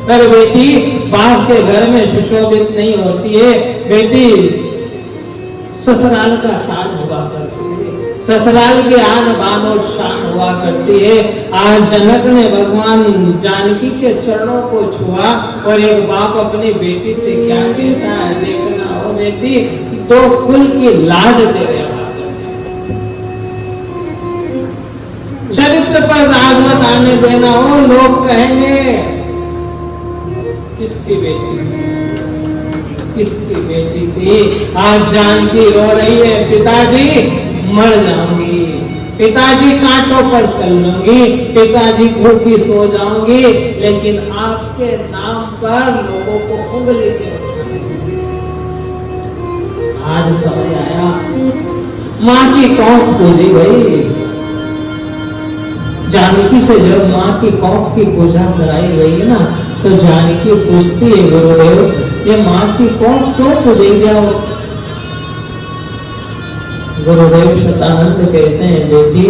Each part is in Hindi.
पर बेटी बाप के घर में सुशोभित नहीं होती है, बेटी ससुराल का ताज हुआ करती है, ससुराल की आन बान और शान हुआ करती है। आज जनक ने भगवान जानकी के चरणों को छुआ और एक बाप अपनी बेटी से क्या कहता है, देखना हो बेटी, दो कुल की लाज तेरे हाथ में, चरित्र पर दाग मत आने देना हो। लोग कहेंगे किसकी बेटी, किसकी बेटी थी। आज जानकी रो रही है, पिताजी मर जाऊंगी, पिताजी कांटों पर चल लूंगी, पिताजी भूखी सो जाऊंगी, लेकिन आपके नाम पर लोगों को उंगली के आज समझ आया माँ की कौन पूजी गई। जानकी से जब माँ की कौफ की पूजा कराई गई ना, तो जानकी पूछती है, गुरुदेव ये माँ की कौफ क्यों पूजी जाओ। गुरुदेव शतानंद कहते हैं, बेटी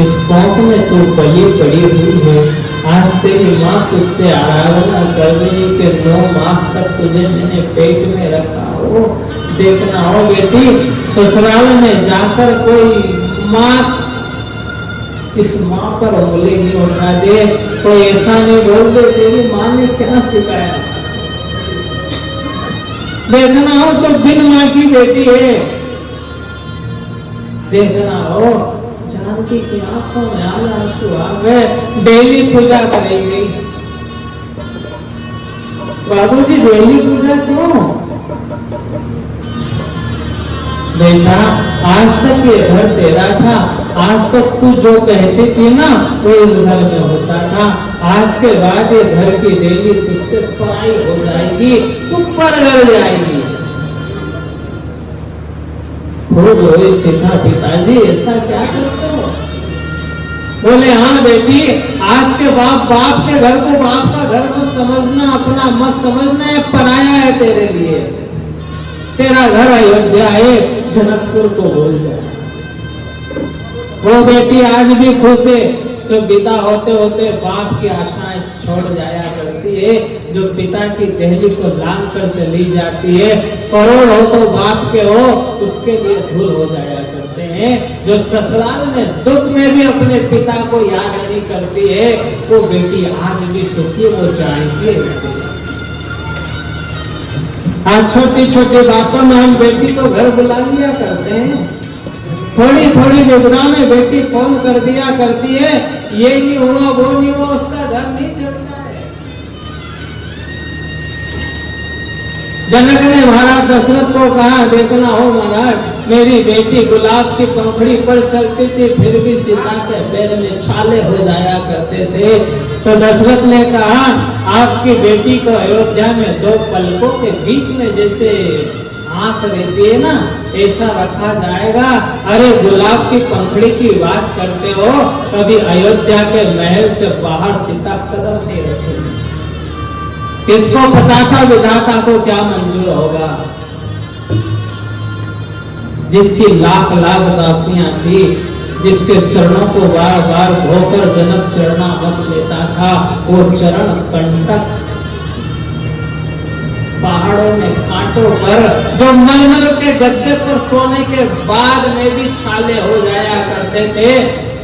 इस कौफ में तू पली पड़ी हुई है। आज तेरी माँ तुझसे आराधना कर रही कि 9 मास तक तुझे मैंने पेट में रखा हो। देखना हो बेटी, ससुराल में जाकर कोई माँ इस माँ पर उंगली नहीं उठा दे, कोई ऐसा नहीं बोल दे तेरी माँ ने क्या सिखाया। देखना हो तो बिन माँ की बेटी है। देखना हो जानकी की आंखों में आंसू आ गए, डेली पूजा करेंगे। बाबूजी डेली पूजा क्यों? बेटा आज तक ये घर तेरा था, आज तक तू जो कहती थी ना वो इस घर में होता था। आज के बाद ये घर की डेली तुझसे पराई हो जाएगी, तू परगड़ जाएगी। खूब रोई सीखा, पिताजी ऐसा क्या करते हो? बोले हाँ बेटी, आज के बाप के घर को बाप का घर मत समझना, अपना मत समझना, है पराया है तेरे लिए। तेरा घर अयोध्या है, जनकपुर को भूल जा। वो बेटी आज भी खुश है जो विदा होते होते बाप की आशाएं छोड़ जाया करती है, जो पिता की दहली को लांग कर चली जाती है। करोड़ हो तो बाप के हो, उसके लिए धूल हो जाया करते हैं। जो ससुराल में दुख में भी अपने पिता को याद नहीं करती है, वो बेटी आज भी सुखी, वो जानती है। आज छोटी छोटी बातों में हम बेटी को घर बुला लिया करते हैं, थोड़ी थोड़ी विपदा में बेटी फोन कर दिया करती है, ये नहीं हुआ वो नहीं हुआ, उसका घर नहीं चलता है। जनक ने महाराज दशरथ को कहा, देखना हो महाराज मेरी बेटी गुलाब की पंखड़ी पर चलती थी, फिर भी सीता के पैर में छाले हो जाया करते थे। तो दशरथ ने कहा, आपकी बेटी को अयोध्या में 2 पलकों के बीच में जैसे आंख रहती है ना, ऐसा रखा जाएगा। अरे गुलाब की पंखड़ी की बात करते हो, कभी अयोध्या के महल से बाहर सीता कदम नहीं रखेगी। किसको पता था विधाता को क्या मंजूर होगा। जिसकी लाख लाख दासियां थी, जिसके चरणों को बार बार धोकर जनक चरणामृत लेता था, वो चरण कंटक पहाड़ों में कांटों पर, जो मलमल के गद्दे पर सोने के बाद में भी छाले हो जाया करते थे,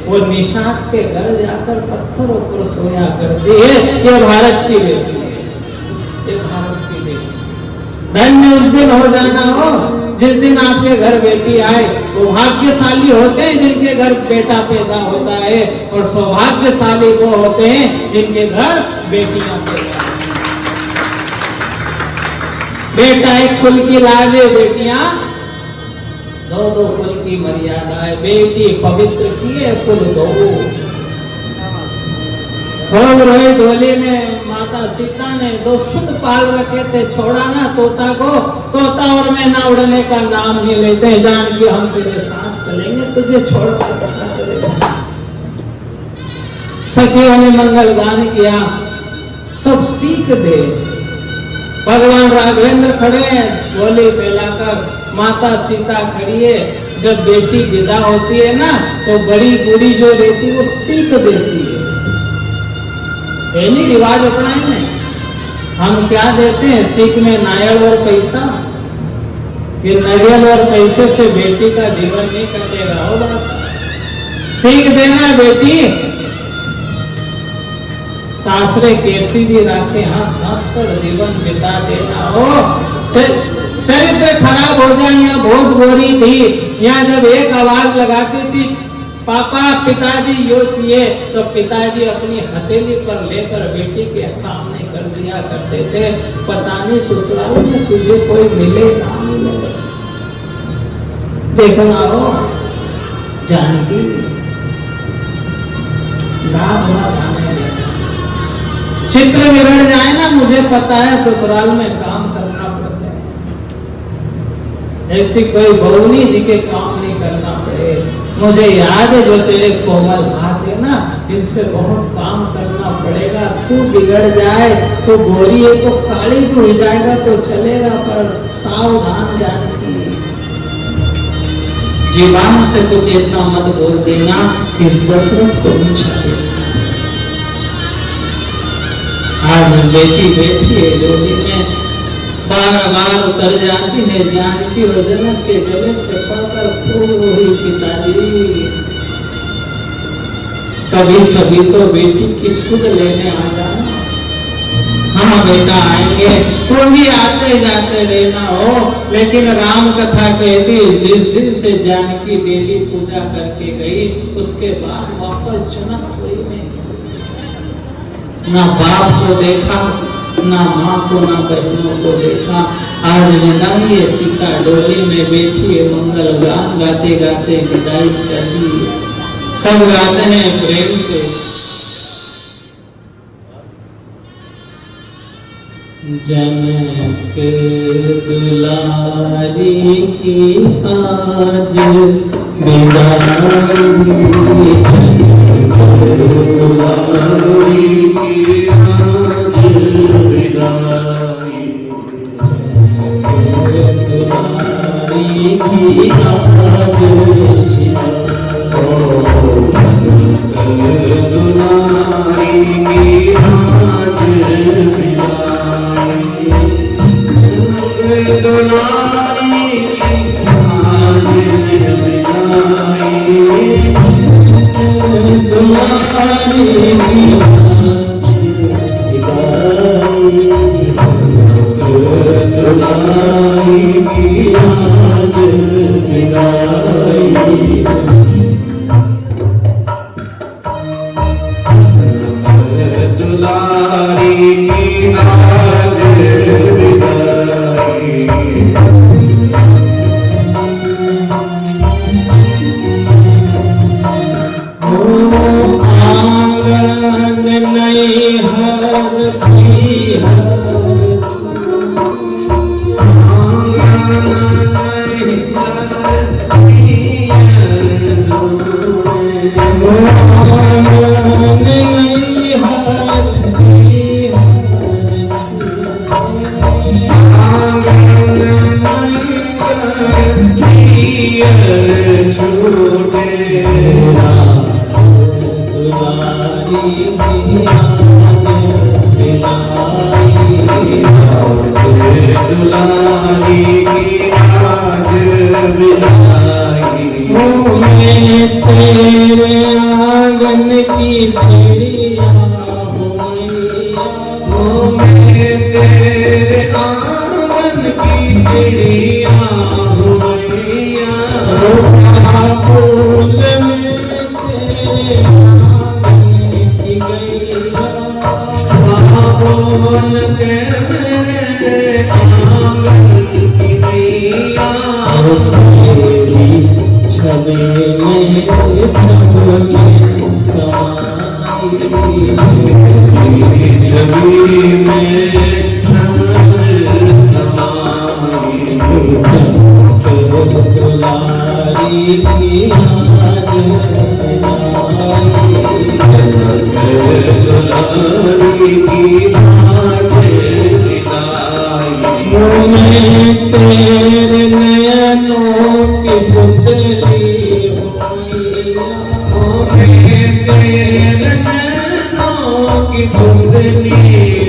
वो निषाद के घर जाकर पत्थरों पर सोया करती है। ये भारत की बेटी है, ये भारत की बेटी। धन्य उस दिन हो जाना हो जिस दिन आपके घर बेटी आए। वो भाग्यशाली होते हैं जिनके घर बेटा पैदा होता है, और सौभाग्यशाली वो होते हैं जिनके घर बेटियां पैदा। बेटा एक कुल की लाज है, बेटियां 2-2 कुल की मर्यादा है। बेटी पवित्र की है, कुल 2। खूब रोई डोली में माता सीता ने 2 शुद्ध पाल रखे थे, छोड़ा ना तोता को। तोता और मैना उड़ने का नाम नहीं लेते। जान कि हम तेरे साथ चलेंगे, तुझे छोड़कर कहां चलेगा। सखियों ने मंगल गान किया, सब सीख दे। भगवान राघवेंद्र खड़े हैं डोली फैलाकर, माता सीता खड़ी है। जब बेटी विदा होती है ना, तो बड़ी बूढ़ी जो रहती वो सीख देती है। ये नहीं रिवाज अपनाए नहीं। हम क्या देते हैं सीख में, नारियल और पैसा। ये नारियल और पैसे से बेटी का जीवन नहीं कटेगा। हो बात सीख देना बेटी, सासरे कैसी भी राखे हंस हंस कर जीवन बिता देना। हो चरित्र खराब हो जाए। यहाँ बहुत गोरी थी, यहाँ जब एक आवाज लगाती थी पापा पिताजी यो चाहिए, तो पिताजी अपनी हथेली पर लेकर बेटी के सामने कर दिया करते थे। पता नहीं ससुराल में तुझे कोई मिले ना मिले। देखना हो जानकी लाभ ना खाने देना। चित्र बिगड़ जाए ना, मुझे पता है ससुराल में काम करना पड़ता है। ऐसी कोई बहुनी जी के काम नहीं करना पड़े। मुझे याद है जो तेरे कोमल हाथ है ना, इनसे बहुत काम करना पड़ेगा। तू बिगड़ जाए तो गोरी है तो काली भी हो जाएगा तो चलेगा, पर सावधान जानकी। जीवान से कुछ ऐसा मत बोल देना इस दशरथ को नहीं छाड़े। आज बेटी बैठी है डोली में, बार उतर जाती है जानकी और जनक के गले से पड़कर खूब रोई पिताजी। कभी सभी तो बेटी की सुध लेने आ जाना। हाँ बेटा आएंगे, तुम भी आते जाते रहना हो। लेकिन राम कथा कहती जिस दिन से जानकी डेली पूजा करके गई, उसके बाद वापस जनक हुई नहीं। ना बाप को देखा, ना माँ को, ना बहनों को देखा। आज विदाई है, सीता डोली में बैठी है, मंगल गान गाते गाते विदाई कर दी। सब गाते हैं प्रेम से। जनक दुलारी की आज विदाई, की बोलिए